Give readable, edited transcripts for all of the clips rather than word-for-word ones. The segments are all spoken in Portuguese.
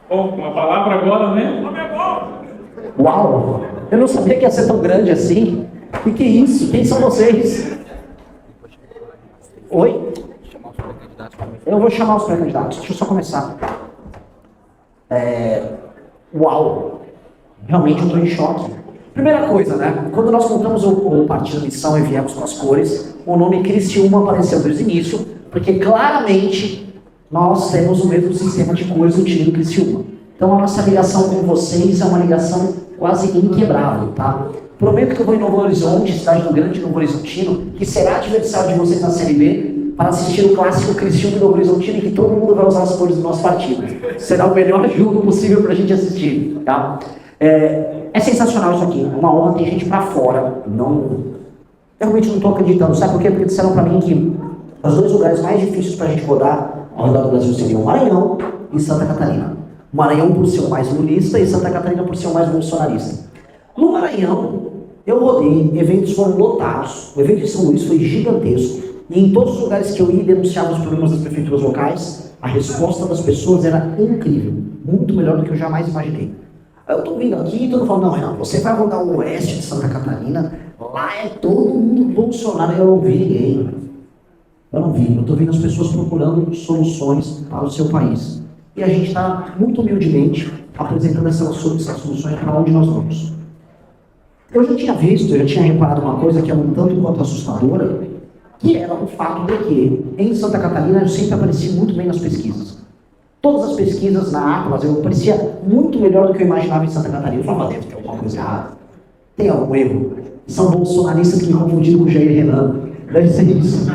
Bom, uma palavra agora, né? Uau! Eu não sabia que ia ser tão grande assim. O que é isso? Quem são vocês? Oi? Eu vou chamar os pré-candidatos. Deixa eu só começar. Uau! Realmente eu estou em choque. Primeira coisa, né? Quando nós montamos o Partido Missão e viemos com as cores, o nome Criciúma apareceu desde o início, porque claramente nós temos o mesmo sistema de cores do time do Criciúma. Então a nossa ligação com vocês é uma ligação quase inquebrável, tá? Prometo que eu vou em Novo Horizonte, cidade do Grande Novo Horizontino, que será adversário de vocês na Série B, para assistir o clássico Criciúma e Novo Horizontino, em que todo mundo vai usar as cores do nosso partido. Será o melhor jogo possível para a gente assistir, tá? É sensacional isso aqui, uma honra, tem gente pra fora, eu realmente não estou acreditando, sabe por quê? Porque disseram pra mim que os dois lugares mais difíceis pra gente rodar ao redor do Brasil seriam Maranhão e Santa Catarina. Maranhão por ser o mais lulista e Santa Catarina por ser o mais bolsonarista. No Maranhão, eu rodei, eventos foram lotados, o evento de São Luís foi gigantesco, e em todos os lugares que eu ia e denunciava os problemas das prefeituras locais, a resposta das pessoas era incrível, muito melhor do que eu jamais imaginei. Eu tô vindo aqui e todo mundo falando, não, Renan, você vai rodar o oeste de Santa Catarina, lá é todo mundo Bolsonaro. Eu não vi ninguém. Eu tô vendo as pessoas procurando soluções para o seu país. E a gente está muito humildemente apresentando essas soluções para onde nós vamos. Eu já tinha reparado uma coisa que é um tanto quanto assustadora, que era o fato de que em Santa Catarina eu sempre apareci muito bem nas pesquisas. Todas as pesquisas na Atlas, eu parecia muito melhor do que eu imaginava em Santa Catarina. Eu falava, deve ter alguma coisa errada. Tem algum erro? São bolsonaristas que me confundiram com o Jair Renan. Deve ser isso.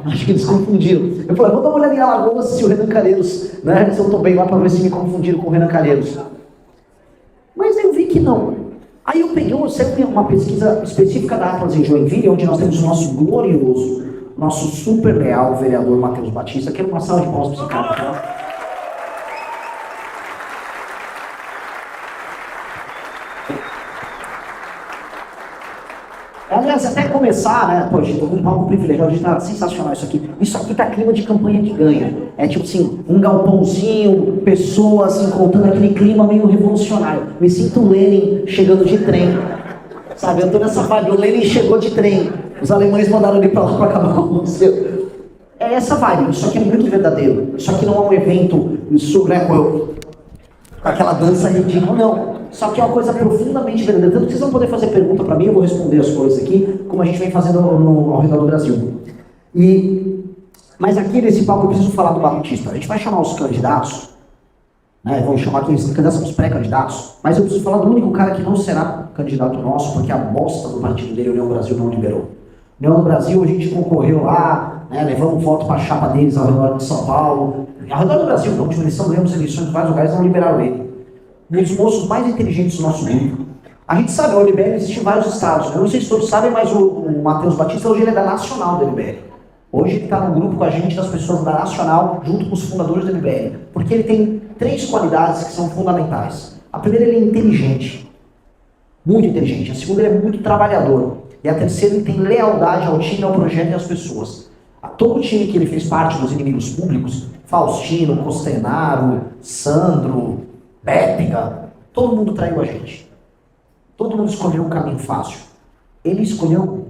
Acho que eles confundiram. Eu falei, vou dar uma olhada em Alagoas se o Renan Calheiros, né? Se eu estou bem lá para ver se me confundiram com o Renan Calheiros. Mas eu vi que não. Aí eu peguei uma pesquisa específica da Atlas em Joinville, onde nós temos o nosso glorioso, nosso super leal vereador Matheus Batista, que é uma sala de palmas para esse cara, tá? Aliás, até começar, né? Pô, gente, tô com um palco privilegiado, a gente tá sensacional isso aqui. Isso aqui tá clima de campanha que ganha. É tipo assim, um galpãozinho, pessoas assim, contando aquele clima meio revolucionário. Me sinto o Lenin chegando de trem. Sabe, eu tô nessa vibe, o Lenin chegou de trem. Os alemães mandaram ele pra lá pra acabar com o museu. É essa vibe, isso aqui é muito verdadeiro. Isso aqui não é um evento com aquela dança ridícula, não. Só que é uma coisa profundamente verdadeira. Tanto que vocês vão poder fazer pergunta para mim, eu vou responder as coisas aqui, como a gente vem fazendo ao redor do Brasil. Mas aqui nesse palco eu preciso falar do Batista. A gente vai chamar os candidatos, né? Vamos chamar aqui os candidatos, os pré-candidatos, mas eu preciso falar do único cara que não será candidato nosso, porque a bosta do partido dele, União Brasil, não liberou. União Brasil, a gente concorreu lá, né? Levamos voto para a chapa deles ao redor de São Paulo. Ao redor do Brasil, na última eleição, ganhamos eleições em vários lugares, não liberaram ele. Um dos moços mais inteligentes do nosso grupo. A gente sabe, o MBL existe em vários estados. Eu não sei se todos sabem, mas o Matheus Batista hoje ele é da Nacional do MBL. Hoje ele está no grupo com a gente das pessoas da Nacional, junto com os fundadores do MBL. Porque ele tem 3 qualidades que são fundamentais. A primeira, ele é inteligente. Muito inteligente. A segunda, ele é muito trabalhador. E a terceira, ele tem lealdade ao time, ao projeto e às pessoas. A todo o time que ele fez parte dos inimigos públicos, Faustino, Costenaro, Sandro, Pépiga, todo mundo traiu a gente. Todo mundo escolheu um caminho fácil. Ele escolheu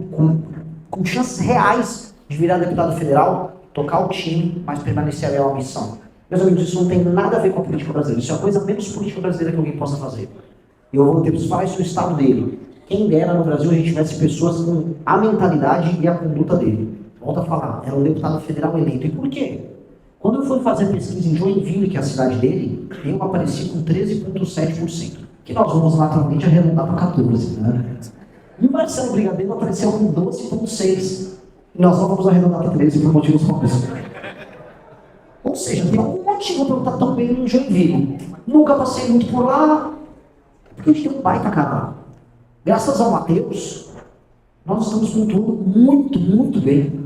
com chances reais de virar deputado federal, tocar o time, mas permanecer leal à missão. Meus amigos, isso não tem nada a ver com a política brasileira. Isso é a coisa menos política brasileira que alguém possa fazer. E eu vou ter que falar isso no estado dele. Quem dera no Brasil a gente tivesse pessoas com a mentalidade e a conduta dele. Volto a falar, era um deputado federal eleito. E por quê? Quando eu fui fazer pesquisa em Joinville, que é a cidade dele, eu apareci com 13,7%. Que nós vamos naturalmente arredondar para 14%, né? E o Marcelo Brigadeiro apareceu com 12,6%. E nós não vamos arredondar para 13% por motivos óbvios. Ou seja, tem algum motivo para eu estar tão bem em Joinville. Nunca passei muito por lá, porque a gente tem um baita canal. Graças ao Matheus, nós estamos com tudo muito, muito bem.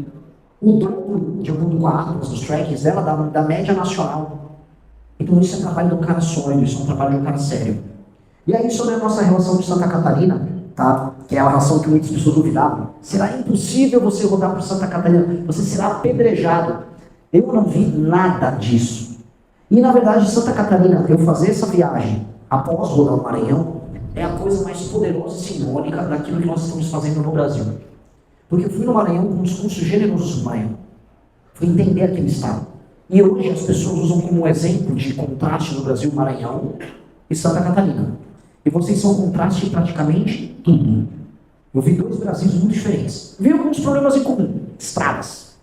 O dobro, de acordo com a Atlas, dos trackings dela, da média nacional. Então isso é trabalho de um cara sólido, isso é um trabalho de um cara sério. E aí sobre a nossa relação de Santa Catarina, tá? Que é a relação que muitas pessoas duvidavam. Será impossível você rodar por Santa Catarina, você será apedrejado. Eu não vi nada disso. E na verdade, Santa Catarina, eu fazer essa viagem após rodar o Maranhão, é a coisa mais poderosa e simbólica daquilo que nós estamos fazendo no Brasil. Porque eu fui no Maranhão com um discurso generoso do Maranhão. Fui entender aquele estado. E hoje as pessoas usam como exemplo de contraste no Brasil Maranhão e Santa Catarina. E vocês são contraste em praticamente tudo. Eu vi dois Brasis muito diferentes. Vi alguns problemas em comum. Estradas.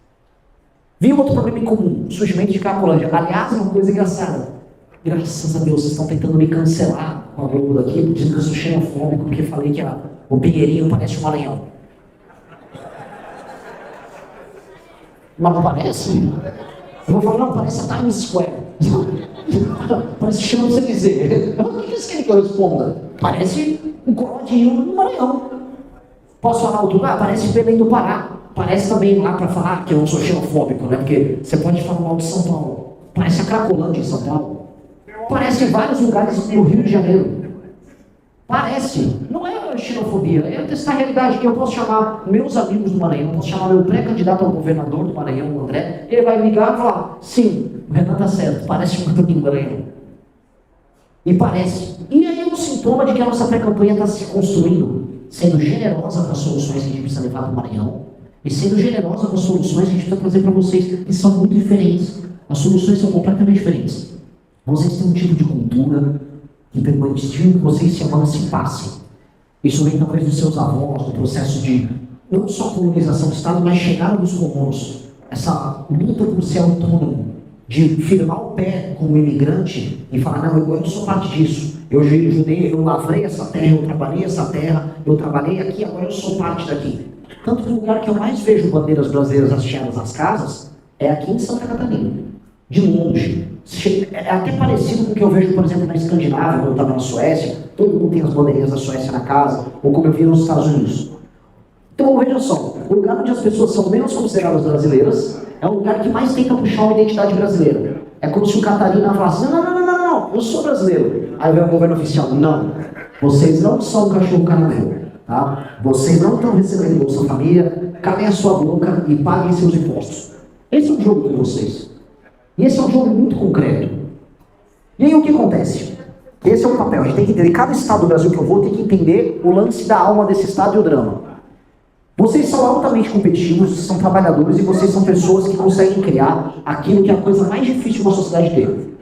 Vi outro problema em comum. Surgimento de Cracolândia. Aliás, é uma coisa engraçada. Graças a Deus, vocês estão tentando me cancelar com a Globo daqui, dizendo que eu sou xenofóbico, porque falei que o Pinheirinho parece um Maranhão. Mas não parece? Eu vou falar, não, parece a Times Square. Parece Champs-Élysées. O que eles querem que eu responda? Parece um Corodinho no Maranhão. Posso falar outro lugar? Parece Belém do Pará. Parece também lá para falar que eu não sou xenofóbico, né? Porque você pode falar mal de São Paulo. Parece a Cracolândia em São Paulo. Parece vários lugares no Rio de Janeiro. Parece. Não é xenofobia, é testar a realidade. Que eu posso chamar meus amigos do Maranhão, posso chamar meu pré-candidato ao governador do Maranhão, o André, ele vai ligar e falar, sim, o Renan tá certo, parece um do Maranhão. E parece. E aí é um sintoma de que a nossa pré-campanha está se construindo, sendo generosa com as soluções que a gente precisa levar para o Maranhão, e sendo generosa com as soluções que a gente precisa trazer para vocês, que são muito diferentes. As soluções são completamente diferentes. Vocês têm um tipo de cultura que permitiu que vocês se emancipassem. Isso vem talvez dos seus avós, do processo de não só colonização do Estado, mas chegada dos colonos. Essa luta por ser autônomo, de firmar o pé como imigrante e falar, não, eu não sou parte disso. Eu ajudei, eu lavrei essa terra, eu trabalhei essa terra, eu trabalhei aqui, agora eu sou parte daqui. Tanto que o lugar que eu mais vejo bandeiras brasileiras hasteadas nas casas é aqui em Santa Catarina, de longe. É até parecido com o que eu vejo, por exemplo, na Escandinávia, quando eu estava na Suécia, todo mundo tem as bandeirinhas da Suécia na casa, ou como eu vi nos Estados Unidos. Então, veja só, o lugar onde as pessoas são menos consideradas brasileiras é o lugar que mais tenta puxar uma identidade brasileira. É como se o Catarina falasse, não, eu sou brasileiro. Aí vem o governo oficial, não, vocês não são cachorro caramelo, tá? Vocês não estão recebendo Bolsa Família, calem a sua boca e paguem seus impostos. Esse é o jogo com vocês. E esse é um jogo muito concreto. E aí o que acontece? Esse é o papel. A gente tem que entender, cada estado do Brasil que eu vou, tem que entender o lance da alma desse estado e o drama. Vocês são altamente competitivos, são trabalhadores e vocês são pessoas que conseguem criar aquilo que é a coisa mais difícil de uma sociedade ter,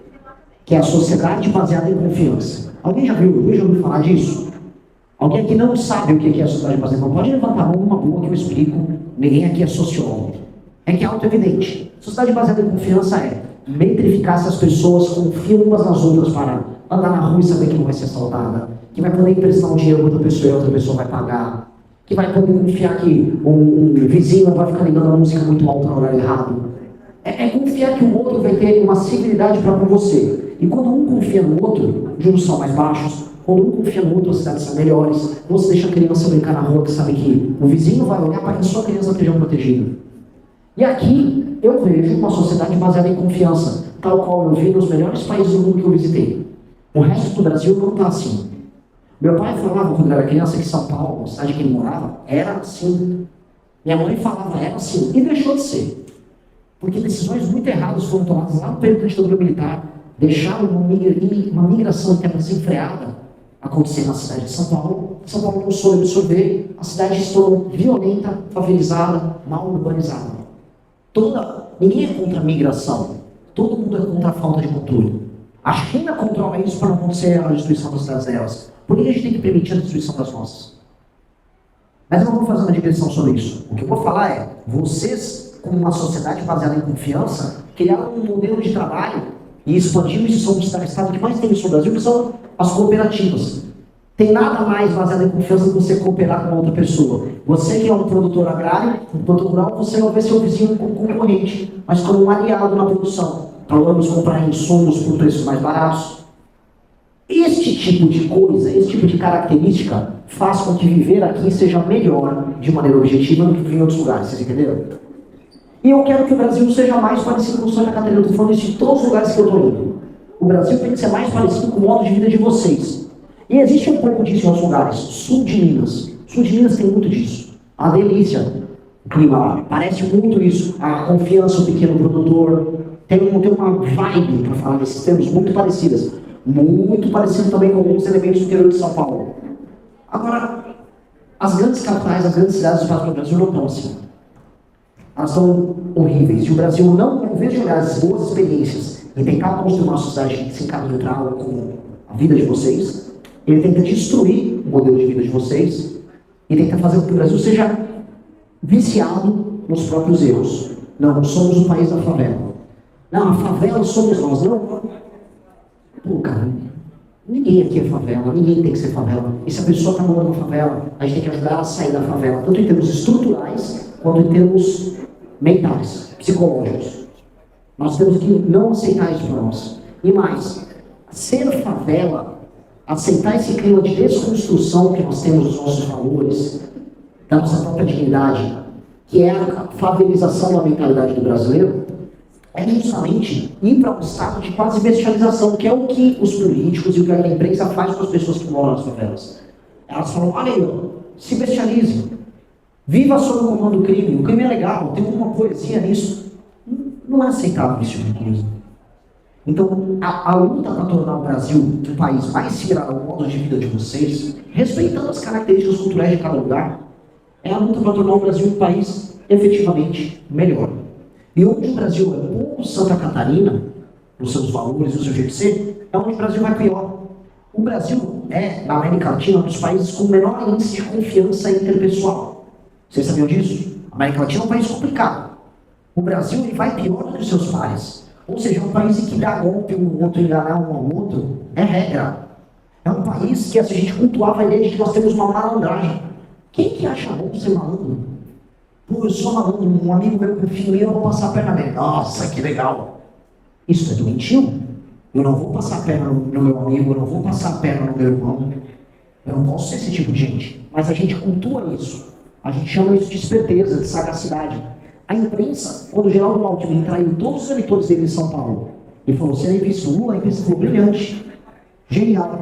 que é a sociedade baseada em confiança. Alguém já ouviu falar disso? Alguém aqui não sabe o que é a sociedade baseada em confiança? Pode levantar a mão numa boa que eu explico. Ninguém aqui é sociólogo. É que é auto-evidente. Sociedade baseada em confiança é metrificar se as pessoas confiam umas nas outras para andar na rua e saber que não vai ser assaltada, que vai poder emprestar um dinheiro para outra pessoa e a outra pessoa vai pagar, que vai poder confiar que um vizinho não vai ficar ligando a música muito alta no horário errado. É confiar que o outro vai ter uma civilidade para com você. E quando um confia no outro, os juros são mais baixos. Quando um confia no outro, as cidades são melhores. Você deixa a criança brincar na rua, que sabe que o vizinho vai olhar para que a sua criança esteja protegida. E aqui eu vejo uma sociedade baseada em confiança, tal qual eu vi nos melhores países do mundo que eu visitei. O resto do Brasil não está assim. Meu pai falava quando era criança que São Paulo, a cidade que ele morava, era assim. Minha mãe falava, era assim, e deixou de ser. Porque decisões muito erradas foram tomadas lá no período da ditadura militar, deixaram uma migração até desenfreada acontecer na cidade de São Paulo. São Paulo não soube absorver, a cidade se tornou violenta, favelizada, mal urbanizada. Ninguém é contra a migração, todo mundo é contra a falta de controle. A China controla isso para não acontecer a destruição das cidades delas. Por que a gente tem que permitir a destruição das nossas? Mas eu não vou fazer uma digressão sobre isso. O que eu vou falar é, vocês, como uma sociedade baseada em confiança, criaram um modelo de trabalho e expandiram isso sobre o estado que mais tem isso no Brasil, que são as cooperativas. Tem nada mais baseado em confiança do que você cooperar com outra pessoa. Você que é um produtor agrário, um produtor rural, você não vê seu vizinho como concorrente, mas como um aliado na produção. Para vamos comprar insumos por preços mais baratos. Este tipo de coisa, esse tipo de característica, faz com que viver aqui seja melhor de maneira objetiva do que viver em outros lugares. Vocês entenderam? E eu quero que o Brasil seja mais parecido com Santa Catarina. Eu estou falando isso de todos os lugares que eu estou indo. O Brasil tem que ser mais parecido com o modo de vida de vocês. E existe um pouco disso em outros lugares. Sul de Minas. Sul de Minas tem muito disso. A delícia. clima lá. Parece muito isso. A confiança do pequeno produtor. Tem uma vibe, para falar desses termos, muito parecidas. Muito parecido também com alguns elementos do interior de São Paulo. Agora, as grandes capitais, as grandes cidades do Brasil não estão assim. Elas são horríveis. E o Brasil não, ao invés de olhar as boas experiências e tentar construir uma sociedade que se encaminhe para algo com a vida de vocês, ele tenta destruir o modelo de vida de vocês e tenta fazer com que o Brasil seja viciado nos próprios erros. Não somos o país da favela. Não, a favela somos nós. Não. Pô, cara, ninguém aqui é favela, ninguém tem que ser favela. E se a pessoa está morando na favela, a gente tem que ajudar ela a sair da favela, tanto em termos estruturais, quanto em termos mentais, psicológicos. Nós temos que não aceitar isso para nós. E mais, ser favela, aceitar esse clima de desconstrução que nós temos dos nossos valores, da nossa própria dignidade, que é a favelização da mentalidade do brasileiro, é justamente ir para um estado de quase bestialização, que é o que os políticos e o que a imprensa faz com as pessoas que moram nas favelas. Elas falam, olha aí, se bestialize, viva sob o comando do crime, o crime é legal, tem uma poesia nisso. Não é aceitável esse tipo de coisa. Então, a luta para tornar o Brasil um país mais similar ao modo de vida de vocês, respeitando as características culturais de cada lugar, é a luta para tornar o Brasil um país efetivamente melhor. E onde o Brasil é pouco Santa Catarina, nos seus valores e no seu jeito de ser, é onde o Brasil vai pior. O Brasil é, na América Latina, um dos países com o menor índice de confiança interpessoal. Vocês sabiam disso? A América Latina é um país complicado. O Brasil ele vai pior do que os seus pares. Ou seja, é um país em que dar golpe um outro, enganar um ao outro, é regra. É um país que a gente cultuava a ideia de que nós temos uma malandragem. Quem que acha bom ser malandro? Pô, eu sou malandro, um amigo meu confia em mim, eu vou passar a perna nele. Nossa, que legal. Isso é doentio? Eu não vou passar a perna no meu amigo, eu não vou passar a perna no meu irmão. Eu não posso ser esse tipo de gente. Mas a gente cultua isso. A gente chama isso de esperteza, de sagacidade. A imprensa, quando o Geraldo Alckmin traiu todos os eleitores dele em São Paulo, ele falou, você é visto Lula, a imprensa falou, brilhante, genial.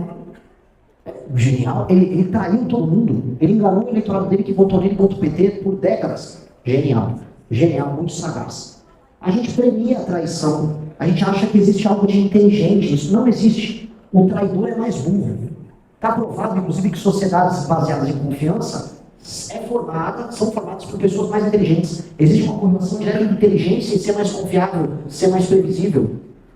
Genial, ele traiu todo mundo, ele enganou o eleitorado dele que votou nele contra o PT por décadas. Genial, genial, muito sagaz. A gente premia a traição, a gente acha que existe algo de inteligente, isso não existe. O traidor é mais burro. Está provado, inclusive, que sociedades baseadas em confiança são formadas por pessoas mais inteligentes. Existe uma correlação direta entre inteligência e ser mais confiável, ser mais previsível.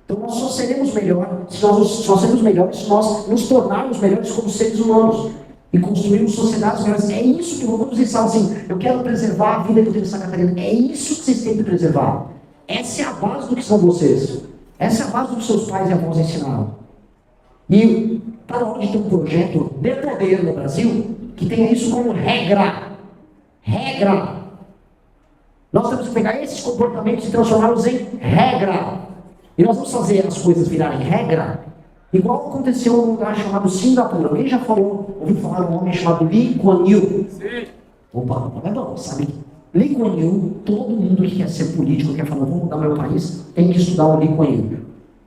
Então nós só seremos melhores se nós nos tornarmos melhores como seres humanos e construirmos sociedades melhores. É isso que quando vocês falam assim, eu quero preservar a vida que eu tenho em Santa Catarina. É isso que vocês têm que preservar. Essa é a base do que são vocês. Essa é a base do que seus pais e avós ensinaram. E está na hora de ter um projeto de poder no Brasil que tenha isso como regra. Regra. Nós temos que pegar esses comportamentos e transformá-los em regra. E nós vamos fazer as coisas virarem regra, igual aconteceu num lugar chamado Singapura. Alguém já ouviu falar de um homem chamado Lee Kuan Yew? Sim. Opa, não é bom, sabe? Lee Kuan Yew, todo mundo que quer ser político, quer falar, vou mudar meu país, tem que estudar o Lee Kuan Yew.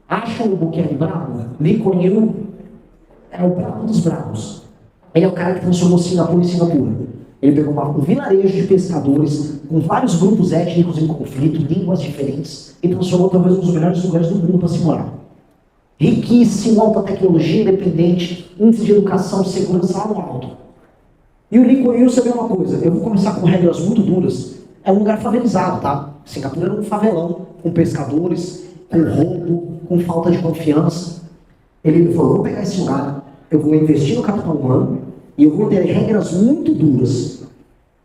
Acham o Buquerque bravo? Lee Kuan Yew é o bravo dos bravos. Ele é o cara que transformou Singapura em Singapura. Ele pegou um vilarejo de pescadores, com vários grupos étnicos em conflito, línguas diferentes, e transformou talvez um dos melhores lugares do mundo para se morar. Riquíssimo, alta tecnologia, independente, índice de educação, segurança lá no alto. E o Lee Kuan Yew sabia uma coisa, eu vou começar com regras muito duras. É um lugar favelizado, tá? Singapura era um favelão, com pescadores, com roubo, com falta de confiança. Ele falou, vou pegar esse lugar, eu vou investir no capital humano, e eu vou ter regras muito duras.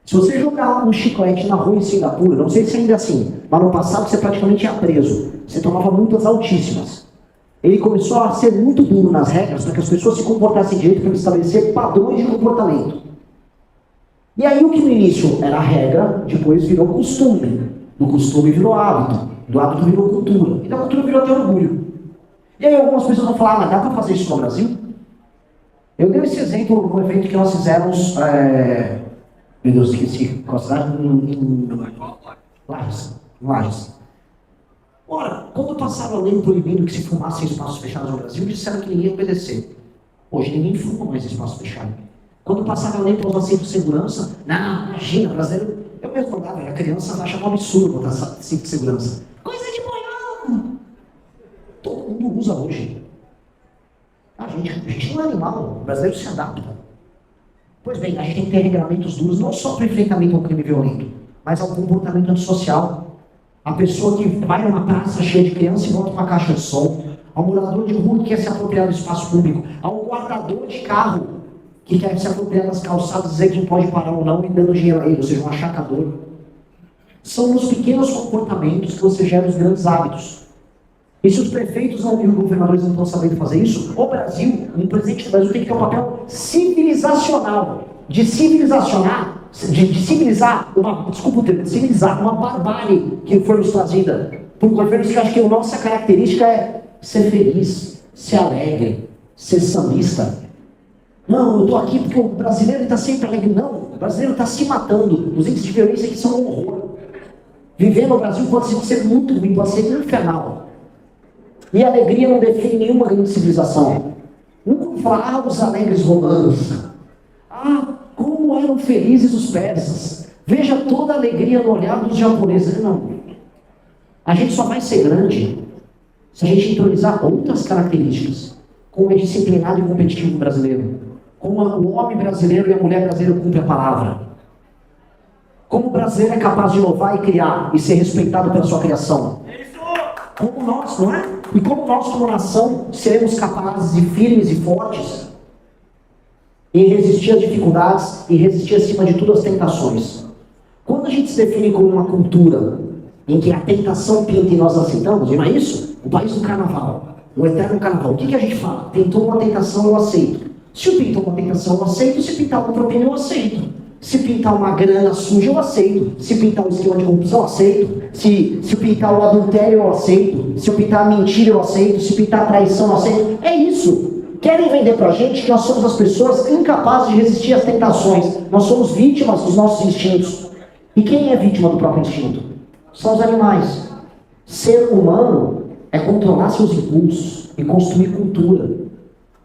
Se você jogar um chiclete na rua em Singapura, não sei se ainda é assim, mas no passado você praticamente ia preso. Você tomava multas altíssimas. Ele começou a ser muito duro nas regras para que as pessoas se comportassem direito, para ele estabelecer padrões de comportamento. E aí o que no início era regra, depois virou costume. Do costume virou hábito. Do hábito virou cultura. E da cultura virou até orgulho. E aí algumas pessoas vão falar, mas dá para fazer isso no Brasil? Eu dei esse exemplo no evento que nós fizemos, meu Deus, esqueci, em Lages. Ora, quando passaram a lei proibindo que se fumasse em espaços fechados no Brasil, disseram que ninguém ia obedecer. Hoje ninguém fuma mais em espaço fechado. Quando passaram a lei para os assentos de segurança, não, imagina, brasileiro, mesmo andava, a criança achava um absurdo botar cinto de segurança. Coisa de boião! Todo mundo usa hoje. A gente não é animal, o brasileiro se adapta. Pois bem, a gente tem que ter regramentos duros, não só para enfrentamento ao crime violento, mas ao comportamento antissocial. A pessoa que vai numa praça cheia de criança e bota uma caixa de som, ao morador de rua que quer se apropriar do espaço público, ao guardador de carro que quer se apropriar das calçadas, dizer quem pode parar ou não e dando dinheiro a ele, ou seja, um achacador. São nos pequenos comportamentos que você gera os grandes hábitos. E se os prefeitos e os governadores não estão sabendo fazer isso, o Brasil, um presidente do Brasil tem que ter um papel civilizacional, de civilizar uma barbárie que foi nos trazida por governos que acham que a nossa característica é ser feliz, ser alegre, ser sambista. Não, eu estou aqui porque o brasileiro está sempre alegre. Não, o brasileiro está se matando. Os índices de violência aqui são um horror. Viver no Brasil pode ser muito ruim, pode ser infernal. E a alegria não define nenhuma grande civilização. Nunca vou falar, os alegres romanos. Como eram felizes os persas. Veja toda a alegria no olhar dos japoneses. Não. A gente só vai ser grande se a gente introduzir outras características. Como é disciplinado e competitivo brasileiro. Como o homem brasileiro e a mulher brasileira cumprem a palavra. Como o brasileiro é capaz de inovar e criar e ser respeitado pela sua criação. Como nós, não é? E como nós, como nação, seremos capazes e firmes e fortes em resistir às dificuldades e resistir, acima de tudo, às tentações. Quando a gente se define como uma cultura em que a tentação pinta e nós aceitamos, não é isso? O país do carnaval, o eterno carnaval. O que a gente fala? Tentou uma tentação, eu aceito. Se eu pintar uma tentação, eu aceito. Se pintar uma propina, eu aceito. Se pintar uma grana suja, eu aceito. Se pintar um esquema de corrupção, eu aceito. Se pintar o adultério, eu aceito. Se eu pintar a mentira, eu aceito. Se pintar a traição, eu aceito. É isso. Querem vender pra gente que nós somos as pessoas incapazes de resistir às tentações. Nós somos vítimas dos nossos instintos. E quem é vítima do próprio instinto? São os animais. Ser humano é controlar seus impulsos e construir cultura.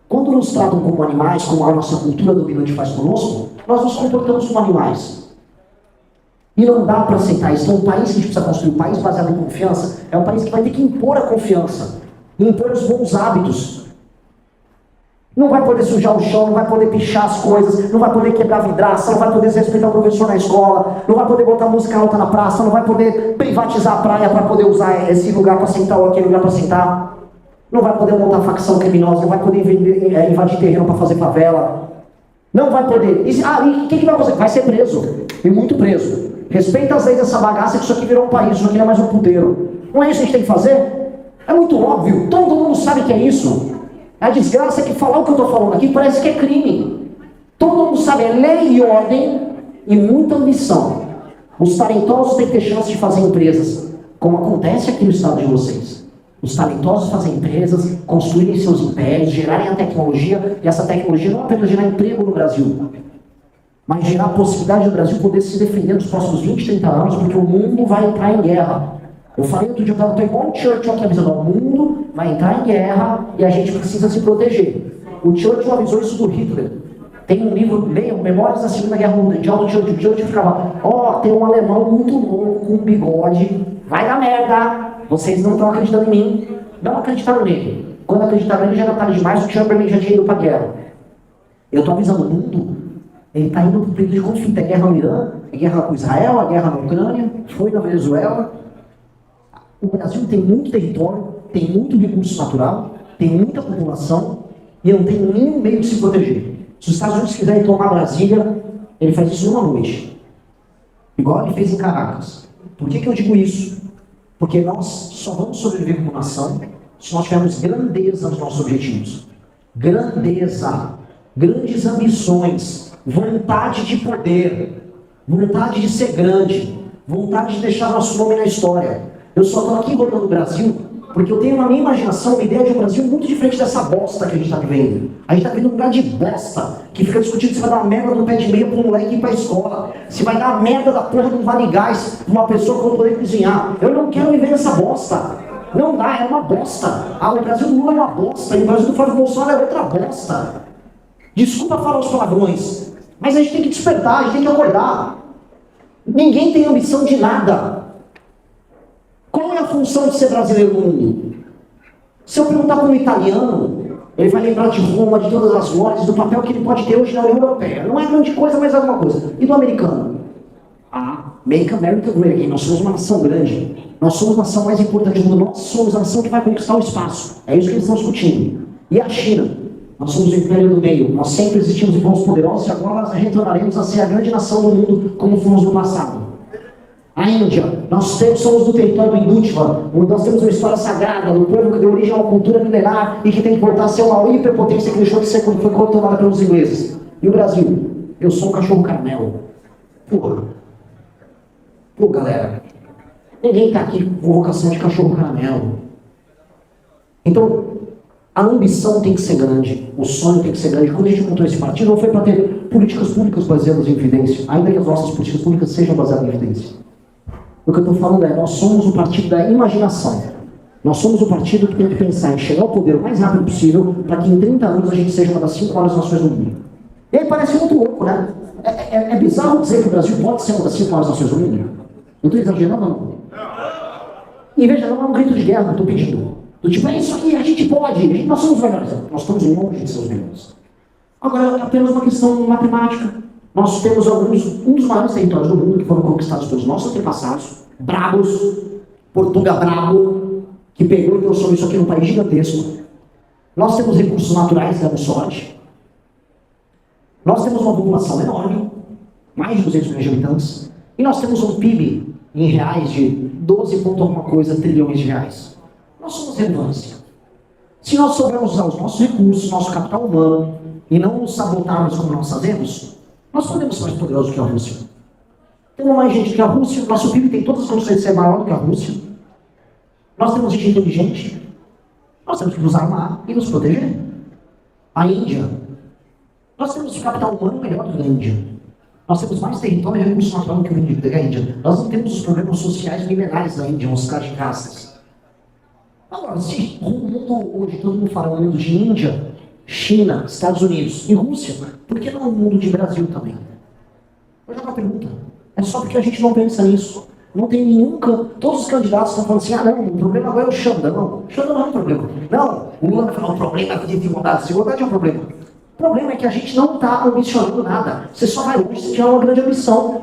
Quando nos tratam como animais, como a nossa cultura dominante faz conosco, nós nos comportamos como animais. E não dá para aceitar isso. Então, um país que a gente precisa construir, um país baseado em confiança, é um país que vai ter que impor a confiança, impor os bons hábitos. Não vai poder sujar o chão, não vai poder pichar as coisas, não vai poder quebrar vidraça, não vai poder desrespeitar o professor na escola, não vai poder botar música alta na praça, não vai poder privatizar a praia para poder usar esse lugar para sentar ou aquele lugar para sentar. Não vai poder montar facção criminosa, não vai poder invadir terreno para fazer favela. Não vai poder. E o que vai fazer? Vai ser preso. E muito preso. Respeita as leis dessa bagaça, que isso aqui virou um país, isso aqui não é mais um puteiro. Não é isso que a gente tem que fazer? É muito óbvio. Todo mundo sabe que é isso. A desgraça é que falar o que eu estou falando aqui parece que é crime. Todo mundo sabe, é lei e ordem e muita ambição. Os talentosos têm que ter chance de fazer empresas, como acontece aqui no estado de vocês. Os talentosos fazem empresas, construírem seus impérios, gerarem a tecnologia, e essa tecnologia não apenas gerar emprego no Brasil, mas gerar a possibilidade do Brasil poder se defender nos próximos 20, 30 anos, porque o mundo vai entrar em guerra. Eu falei outro dia, eu estava igual o Churchill aqui avisando, o mundo vai entrar em guerra e a gente precisa se proteger. O Churchill avisou isso do Hitler. Tem um livro, leiam, Memórias da Segunda Guerra Mundial do Churchill. O Churchill ficava, tem um alemão muito louco, com um bigode, vai dar merda, vocês não estão acreditando em mim. Não acreditaram nele. Quando acreditaram nele já era tarde demais, o Chamberlain já tinha ido para a guerra. Eu estou avisando o mundo, ele está indo para o período de conflito. É guerra no Irã, é guerra com Israel, é guerra na Ucrânia, foi na Venezuela. O Brasil tem muito território, tem muito recurso natural, tem muita população e não tem nenhum meio de se proteger. Se os Estados Unidos quiserem tomar Brasília, ele faz isso numa noite. Igual ele fez em Caracas. Por que eu digo isso? Porque nós só vamos sobreviver como nação se nós tivermos grandeza nos nossos objetivos. Grandeza, grandes ambições, vontade de poder, vontade de ser grande, vontade de deixar nosso nome na história. Eu só estou aqui rodando o Brasil porque eu tenho na minha imaginação uma ideia de um Brasil muito diferente dessa bosta que a gente está vivendo. A gente está vivendo um lugar de bosta, que fica discutindo se vai dar a merda do pé de meia para um moleque ir para a escola, se vai dar a merda da porra de um vale gás para uma pessoa que não poder cozinhar. Eu não quero viver nessa bosta. Não dá, é uma bosta. O Brasil do Lula é uma bosta, e o Brasil do Flávio Bolsonaro é outra bosta. Desculpa falar os palavrões, mas a gente tem que despertar, a gente tem que acordar. Ninguém tem ambição de nada. Qual é a função de ser brasileiro no mundo? Se eu perguntar para um italiano, ele vai lembrar de Roma, de todas as glórias, do papel que ele pode ter hoje na União Europeia. Não é grande coisa, mas é alguma coisa. E do americano? Make America Great Again. Nós somos uma nação grande. Nós somos a nação mais importante do mundo. Nós somos a nação que vai conquistar o espaço. É isso que eles estão discutindo. E a China? Nós somos o império do meio. Nós sempre existimos em povos poderosos e agora nós retornaremos a ser a grande nação do mundo como fomos no passado. A Índia, nós somos do território do Hindutva, nós temos uma história sagrada, um povo que deu origem a uma cultura milenar e que tem que voltar a ser uma hiperpotência que deixou de ser quando foi controlada pelos ingleses. E o Brasil? Eu sou um cachorro caramelo. Pô, galera, ninguém está aqui com vocação de cachorro caramelo. Então, a ambição tem que ser grande, o sonho tem que ser grande. Quando a gente montou esse partido, não foi para ter políticas públicas baseadas em evidência, ainda que as nossas políticas públicas sejam baseadas em evidência. O que eu estou falando é, nós somos o partido da imaginação. Nós somos o partido que tem que pensar em chegar ao poder o mais rápido possível para que em 30 anos a gente seja uma das 5 maiores nações do mundo. E aí parece muito louco, né? É bizarro dizer que o Brasil pode ser uma das 5 maiores nações do mundo. Não estou exagerando, não. E veja, não é um grito de guerra que eu estou pedindo. Do tipo, é isso aqui, a gente pode, nós somos melhores. Nós estamos longe de ser os melhores. Agora, é apenas uma questão matemática. Nós temos um dos maiores territórios do mundo que foram conquistados pelos nossos antepassados, brabos, Portugal brabo, que pegou e transformou isso aqui num país gigantesco. Nós temos recursos naturais, damos sorte. Nós temos uma população enorme, mais de 200 milhões de habitantes, e nós temos um PIB em reais de 12 ponto alguma coisa trilhões de reais. Nós somos relevância. Se nós soubermos usar os nossos recursos, nosso capital humano, e não nos sabotarmos como nós fazemos, nós podemos ser mais poderosos que a Rússia. Temos mais gente que a Rússia, nosso PIB tem todas as condições de ser maior do que a Rússia. Nós temos gente inteligente, nós temos que nos armar e nos proteger. A Índia, nós temos o capital humano melhor do que a Índia. Nós temos mais território e recursos naturais do que a Índia. Nós não temos os problemas sociais milenares da Índia, os caras de castas. Agora, se o mundo hoje, todo mundo fala no mundo de Índia, China, Estados Unidos e Rússia, por que não o mundo de Brasil também? Vou jogar uma pergunta. É só porque a gente não pensa nisso. Não tem nenhum... Todos os candidatos estão falando assim, não, o problema agora é o Xandão. O Xandão não é um problema. Não, o Lula vai falar, o problema é a desigualdade. Desigualdade é um problema. O problema é que a gente não está ambicionando nada. Você só vai longe se tiver uma grande ambição.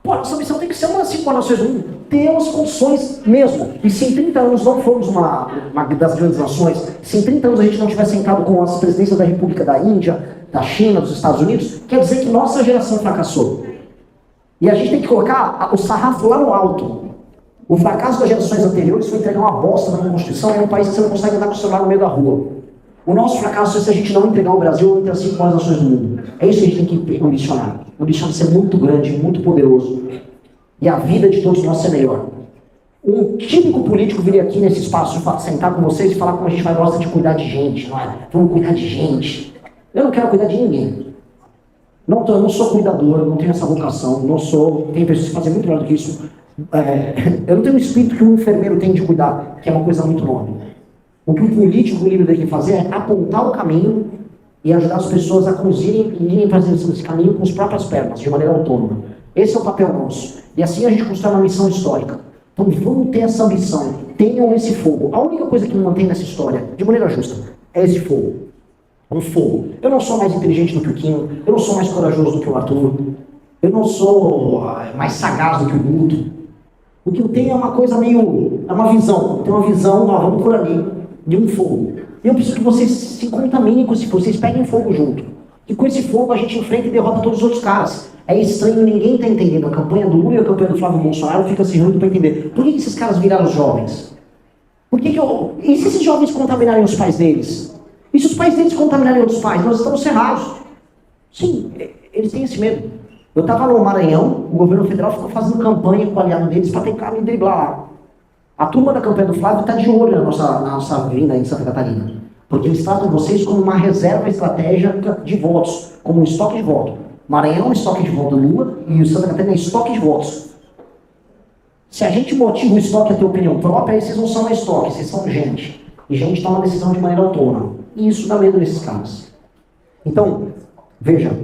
Pô, nossa ambição tem que ser uma das 5 nações do mundo. Temos condições mesmo. E se em 30 anos não formos uma das grandes nações, se em 30 anos a gente não tiver sentado com as presidências da República da Índia, da China, dos Estados Unidos, quer dizer que nossa geração fracassou. E a gente tem que colocar o sarrafo lá no alto. O fracasso das gerações anteriores foi entregar uma bosta na Constituição em um país que você não consegue andar com o celular no meio da rua. O nosso fracasso é se a gente não entregar o Brasil entre as 5 maiores nações do mundo. É isso que a gente tem que ambicionar. Ambicionar ser muito grande, muito poderoso. E a vida de todos nós ser melhor. Um típico político viria aqui nesse espaço, sentar com vocês e falar como a gente vai gostar de cuidar de gente, não é? Vamos cuidar de gente. Eu não quero cuidar de ninguém. Eu não sou cuidador, eu não tenho essa vocação, tem pessoas que fazem muito melhor do que isso. Eu não tenho o espírito que um enfermeiro tem de cuidar, que é uma coisa muito nobre. O que o político livre tem que fazer é apontar o caminho e ajudar as pessoas a conduzirem e irem fazendo esse caminho com as próprias pernas, de maneira autônoma. Esse é o papel nosso. E assim a gente constrói uma missão histórica. Então vamos ter essa ambição, tenham esse fogo. A única coisa que me mantém nessa história, de maneira justa, é esse fogo. Um fogo. Eu não sou mais inteligente do que o Quinho, eu não sou mais corajoso do que o Arthur, eu não sou mais sagaz do que o Guto. O que eu tenho é uma coisa é uma visão. Eu tenho uma visão, vamos por ali, de um fogo. E eu preciso que vocês se contaminem com esse fogo, vocês peguem fogo junto. E com esse fogo a gente enfrenta e derrota todos os outros caras. É estranho, ninguém está entendendo. A campanha do Lula e a campanha do Flávio Bolsonaro fica se reunindo para entender. Por que esses caras viraram jovens? E se esses jovens contaminarem os pais deles? E se os pais deles contaminarem outros pais? Nós estamos ferrados. Sim, eles têm esse medo. Eu estava no Maranhão, o governo federal ficou fazendo campanha com o aliado deles para tentar me driblar lá. A turma da campanha do Flávio está de olho na nossa vinda em Santa Catarina. Porque eles tratam vocês como uma reserva estratégica de votos, como um estoque de voto. Maranhão é um estoque de voto do Lula e o Santa Catarina é estoque de votos. Se a gente motiva o estoque a ter opinião própria, aí vocês não são mais estoque, vocês são gente. E gente toma decisão de maneira autônoma. E isso dá medo nesses caras. Então, veja,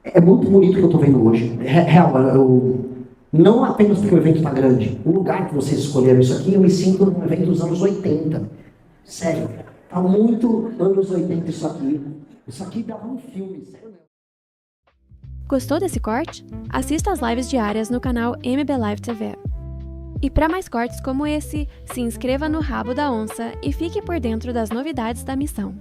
É muito bonito o que eu tô vendo hoje. Real, não apenas porque o evento tá grande. O lugar que vocês escolheram isso aqui, eu me sinto num evento dos anos 80. Sério. Tá muito anos 80 isso aqui. Isso aqui dava um filme, sério mesmo. Gostou desse corte? Assista às lives diárias no canal MB Live TV. E para mais cortes como esse, se inscreva no Rabo da Onça e fique por dentro das novidades da missão.